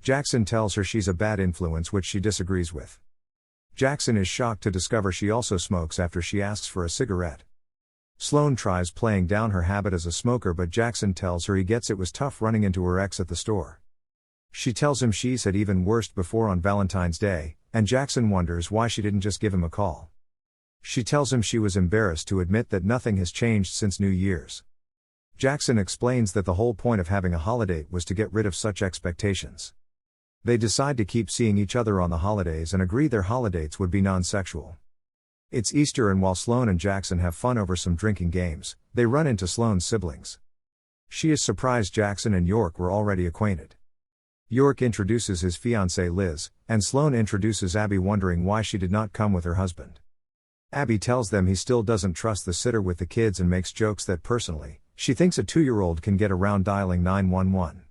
Jackson tells her she's a bad influence, which she disagrees with. Jackson is shocked to discover she also smokes after she asks for a cigarette. Sloane tries playing down her habit as a smoker, but Jackson tells her he gets it was tough running into her ex at the store. She tells him she's had even worse before on Valentine's Day, and Jackson wonders why she didn't just give him a call. She tells him she was embarrassed to admit that nothing has changed since New Year's. Jackson explains that the whole point of having a holiday was to get rid of such expectations. They decide to keep seeing each other on the holidays and agree their holidates would be non-sexual. It's Easter, and while Sloane and Jackson have fun over some drinking games, they run into Sloane's siblings. She is surprised Jackson and York were already acquainted. York introduces his fiancée Liz, and Sloane introduces Abby, wondering why she did not come with her husband. Abby tells them he still doesn't trust the sitter with the kids and makes jokes that personally, she thinks a 2-year-old can get around dialing 911.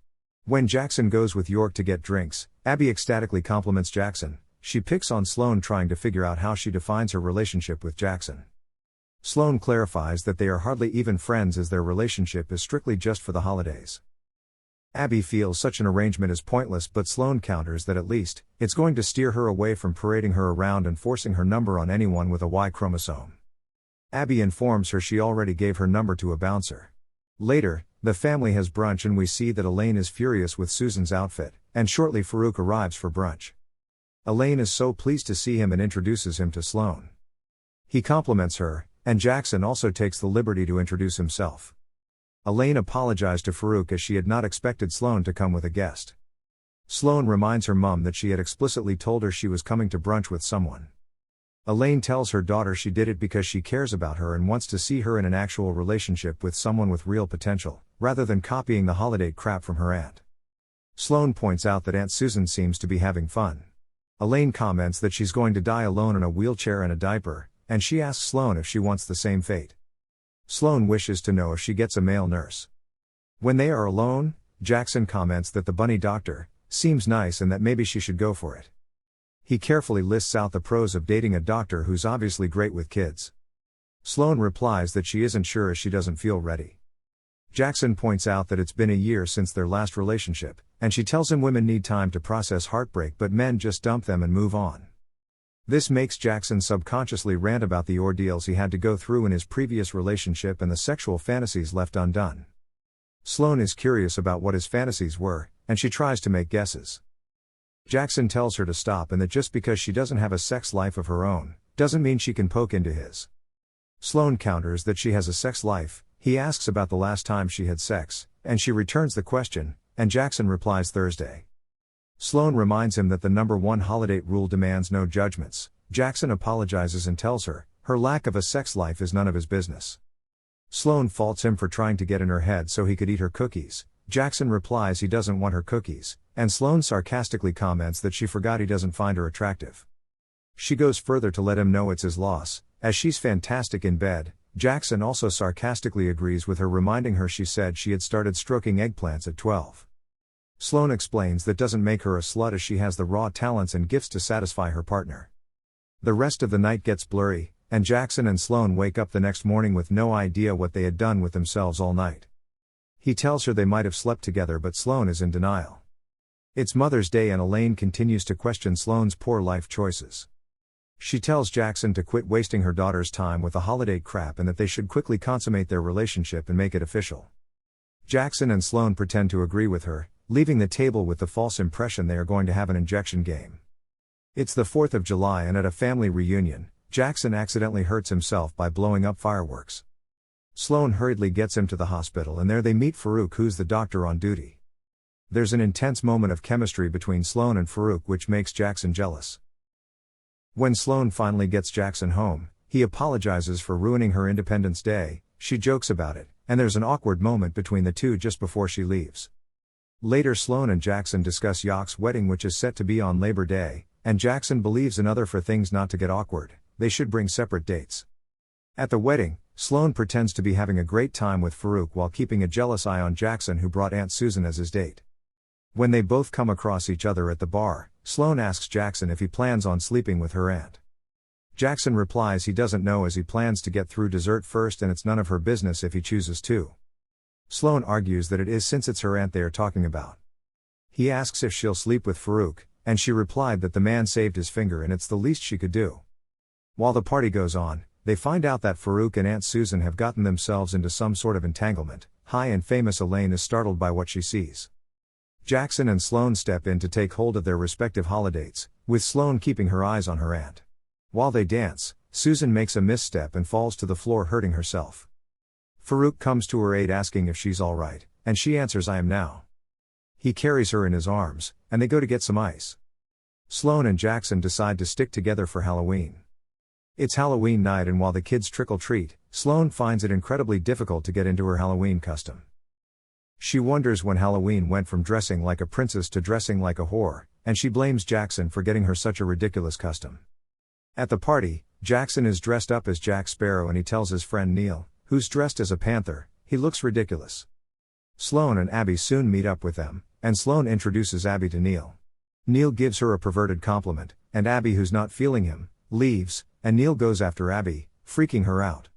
When Jackson goes with York to get drinks, Abby ecstatically compliments Jackson. She picks on Sloane, trying to figure out how she defines her relationship with Jackson. Sloane clarifies that they are hardly even friends, as their relationship is strictly just for the holidays. Abby feels such an arrangement is pointless, but Sloane counters that at least, it's going to steer her away from parading her around and forcing her number on anyone with a Y chromosome. Abby informs her she already gave her number to a bouncer. Later, the family has brunch, and we see that Elaine is furious with Susan's outfit, and shortly Farouk arrives for brunch. Elaine is so pleased to see him and introduces him to Sloane. He compliments her, and Jackson also takes the liberty to introduce himself. Elaine apologized to Farouk as she had not expected Sloane to come with a guest. Sloane reminds her mom that she had explicitly told her she was coming to brunch with someone. Elaine tells her daughter she did it because she cares about her and wants to see her in an actual relationship with someone with real potential, rather than copying the holiday crap from her aunt. Sloane points out that Aunt Susan seems to be having fun. Elaine comments that she's going to die alone in a wheelchair and a diaper, and she asks Sloane if she wants the same fate. Sloane wishes to know if she gets a male nurse. When they are alone, Jackson comments that the bunny doctor seems nice and that maybe she should go for it. He carefully lists out the pros of dating a doctor who's obviously great with kids. Sloane replies that she isn't sure as she doesn't feel ready. Jackson points out that it's been a year since their last relationship, and she tells him women need time to process heartbreak, but men just dump them and move on. This makes Jackson subconsciously rant about the ordeals he had to go through in his previous relationship and the sexual fantasies left undone. Sloane is curious about what his fantasies were, and she tries to make guesses. Jackson tells her to stop, and that just because she doesn't have a sex life of her own, doesn't mean she can poke into his. Sloane counters that she has a sex life. He asks about the last time she had sex, and she returns the question, and Jackson replies Thursday. Sloane reminds him that the number 1 holiday rule demands no judgments. Jackson apologizes and tells her, her lack of a sex life is none of his business. Sloane faults him for trying to get in her head so he could eat her cookies. Jackson replies he doesn't want her cookies, and Sloane sarcastically comments that she forgot he doesn't find her attractive. She goes further to let him know it's his loss, as she's fantastic in bed. Jackson also sarcastically agrees with her, reminding her she said she had started stroking eggplants at 12. Sloane explains that doesn't make her a slut, as she has the raw talents and gifts to satisfy her partner. The rest of the night gets blurry, and Jackson and Sloane wake up the next morning with no idea what they had done with themselves all night. He tells her they might have slept together, but Sloane is in denial. It's Mother's Day, and Elaine continues to question Sloane's poor life choices. She tells Jackson to quit wasting her daughter's time with the holiday crap and that they should quickly consummate their relationship and make it official. Jackson and Sloane pretend to agree with her, leaving the table with the false impression they are going to have an injection game. It's the 4th of July, and at a family reunion, Jackson accidentally hurts himself by blowing up fireworks. Sloane hurriedly gets him to the hospital, and there they meet Farouk, who's the doctor on duty. There's an intense moment of chemistry between Sloane and Farouk, which makes Jackson jealous. When Sloane finally gets Jackson home, he apologizes for ruining her Independence Day. She jokes about it, and there's an awkward moment between the two just before she leaves. Later, Sloane and Jackson discuss Yock's wedding, which is set to be on Labor Day, and Jackson believes another for things not to get awkward, they should bring separate dates. At the wedding, Sloane pretends to be having a great time with Farouk while keeping a jealous eye on Jackson, who brought Aunt Susan as his date. When they both come across each other at the bar, Sloane asks Jackson if he plans on sleeping with her aunt. Jackson replies he doesn't know, as he plans to get through dessert first and it's none of her business if he chooses to. Sloane argues that it is, since it's her aunt they are talking about. He asks if she'll sleep with Farouk, and she replied that the man saved his finger and it's the least she could do. While the party goes on, they find out that Farouk and Aunt Susan have gotten themselves into some sort of entanglement. High and famous Elaine is startled by what she sees. Jackson and Sloane step in to take hold of their respective holidays, with Sloane keeping her eyes on her aunt. While they dance, Susan makes a misstep and falls to the floor hurting herself. Farouk comes to her aid asking if she's alright, and she answers I am now. He carries her in his arms, and they go to get some ice. Sloane and Jackson decide to stick together for Halloween. It's Halloween night and while the kids trick-or-treat, Sloane finds it incredibly difficult to get into her Halloween costume. She wonders when Halloween went from dressing like a princess to dressing like a whore, and she blames Jackson for getting her such a ridiculous costume. At the party, Jackson is dressed up as Jack Sparrow and he tells his friend Neil, who's dressed as a panther, he looks ridiculous. Sloane and Abby soon meet up with them, and Sloane introduces Abby to Neil. Neil gives her a perverted compliment, and Abby, who's not feeling him, leaves, and Neil goes after Abby, freaking her out.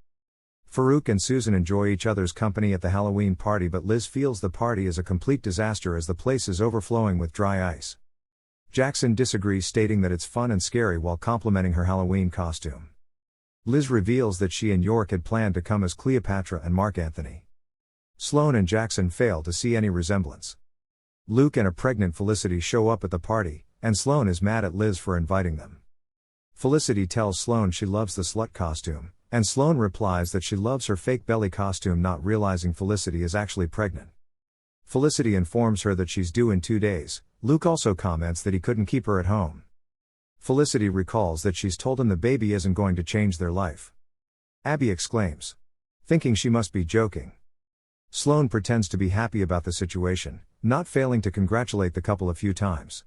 Farouk and Susan enjoy each other's company at the Halloween party, but Liz feels the party is a complete disaster as the place is overflowing with dry ice. Jackson disagrees, stating that it's fun and scary while complimenting her Halloween costume. Liz reveals that she and York had planned to come as Cleopatra and Mark Anthony. Sloane and Jackson fail to see any resemblance. Luke and a pregnant Felicity show up at the party, and Sloane is mad at Liz for inviting them. Felicity tells Sloane she loves the slut costume, and Sloane replies that she loves her fake belly costume, not realizing Felicity is actually pregnant. Felicity informs her that she's due in 2 days. Luke also comments that he couldn't keep her at home. Felicity recalls that she's told him the baby isn't going to change their life. Abby exclaims, thinking she must be joking. Sloane pretends to be happy about the situation, not failing to congratulate the couple a few times.